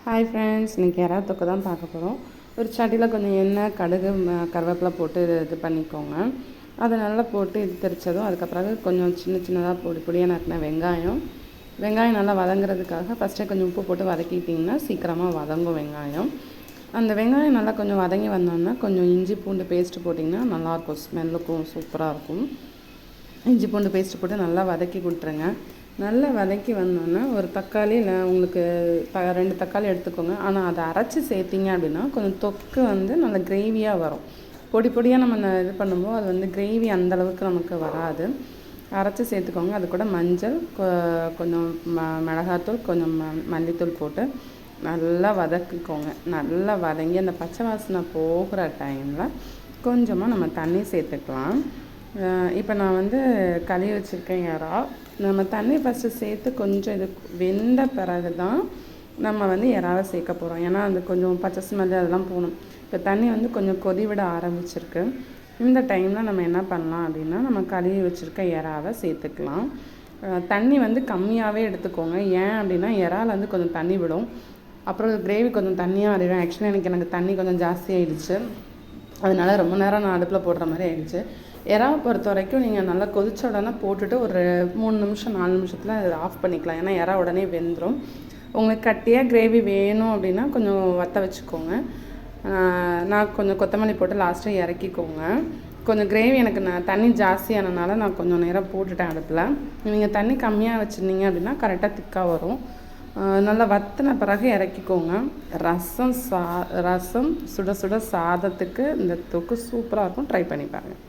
Hi friends, இன்றைக்கி எறா தொக்கு தான் பார்க்க போகிறோம். ஒரு சட்டியில் கொஞ்சம் எண்ணெய், கடுகு, கருவேப்பிலை போட்டு இது பண்ணிக்கோங்க. அதை நல்லா போட்டு இது தெரிச்சதும் அதுக்கப்புறம் கொஞ்சம் சின்ன சின்னதாக பொடியாக நறுக்கின வெங்காயம் நல்லா வதங்குறதுக்காக ஃபஸ்ட்டே கொஞ்சம் உப்பு போட்டு வதக்கிட்டிங்கன்னா சீக்கிரமாக வதங்கும் வெங்காயம். அந்த வெங்காயம் நல்லா கொஞ்சம் வதங்கி வந்தோன்னா கொஞ்சம் இஞ்சி பூண்டு பேஸ்ட்டு போட்டிங்கன்னா நல்லாயிருக்கும், ஸ்மெல்லுக்கும் சூப்பராக இருக்கும். இஞ்சி பூண்டு பேஸ்ட்டு போட்டு நல்லா வதக்கி கொடுத்துருங்க. நல்லா வதக்கி வந்தோன்னா ஒரு தக்காளி இல்லை உங்களுக்கு 2 தக்காளி எடுத்துக்கோங்க. ஆனால் அதை அரைச்சி சேர்த்திங்க அப்படின்னா கொஞ்சம் தொக்கு நல்ல கிரேவியாக வரும். பொடியாக நம்ம இது பண்ணும்போது அது கிரேவி அந்தளவுக்கு நமக்கு வராது. அரைச்சி சேர்த்துக்கோங்க. அது கூட மஞ்சள், கொஞ்சம் மிளகாத்தூள், கொஞ்சம் மல்லித்தூள் போட்டு நல்லா வதக்கிக்கோங்க. நல்லா வதங்கி அந்த பச்சை வாசனை போகிற டைமில் கொஞ்சமாக நம்ம தண்ணி சேர்த்துக்கலாம். இப்போ நான் கழுவி வச்சுருக்கேன் எறா. நம்ம தண்ணி ஃபஸ்ட்டு சேர்த்து கொஞ்சம் இது வெந்த பிறகு தான் நம்ம எறாவை சேர்க்க போகிறோம். ஏன்னா அது கொஞ்சம் பச்சை ஸ்மெல் அதெல்லாம் போகணும். இப்போ தண்ணி கொஞ்சம் கொதிவிட ஆரம்பிச்சிருக்கு. இந்த டைமில் நம்ம என்ன பண்ணலாம் அப்படின்னா நம்ம கழுவி வச்சுருக்க எறாவை சேர்த்துக்கலாம். தண்ணி கம்மியாகவே எடுத்துக்கோங்க. ஏன் அப்படின்னா எறால் கொஞ்சம் தண்ணி விடும். அப்புறம் கிரேவி கொஞ்சம் தண்ணியாக ஆகிடும். ஆக்சுவலி எனக்கு தண்ணி கொஞ்சம் ஜாஸ்தி ஆகிடுச்சு. அதனால ரொம்ப நேரம் நான் அடுப்பில் போடுற மாதிரி ஆகிடுச்சு. எறாவை பொறுத்த வரைக்கும் நீங்கள் நல்லா கொதிச்ச உடனே போட்டுட்டு ஒரு 3 நிமிஷம் 4 நிமிஷத்தில் அதை ஆஃப் பண்ணிக்கலாம். ஏன்னா எறா உடனே வெந்துடும். உங்களுக்கு கட்டியாக கிரேவி வேணும் அப்படின்னா கொஞ்சம் வற்ற வச்சுக்கோங்க. நான் கொஞ்சம் கொத்தமல்லி போட்டு லாஸ்ட்டாக இறக்கிக்கோங்க. கொஞ்சம் கிரேவி எனக்கு தண்ணி ஜாஸ்தியானனால நான் கொஞ்சம் நேரம் போட்டுட்டேன் அடுப்பில். நீங்கள் தண்ணி கம்மியாக வச்சுருந்தீங்க அப்படின்னா கரெக்டாக திக்காக வரும். நல்லா வற்றின பிறகு இறக்கிக்கோங்க. ரசம் சுட சுட சாதத்துக்கு இந்த தொக்கு சூப்பராக இருக்கும். ட்ரை பண்ணி பாருங்கள்.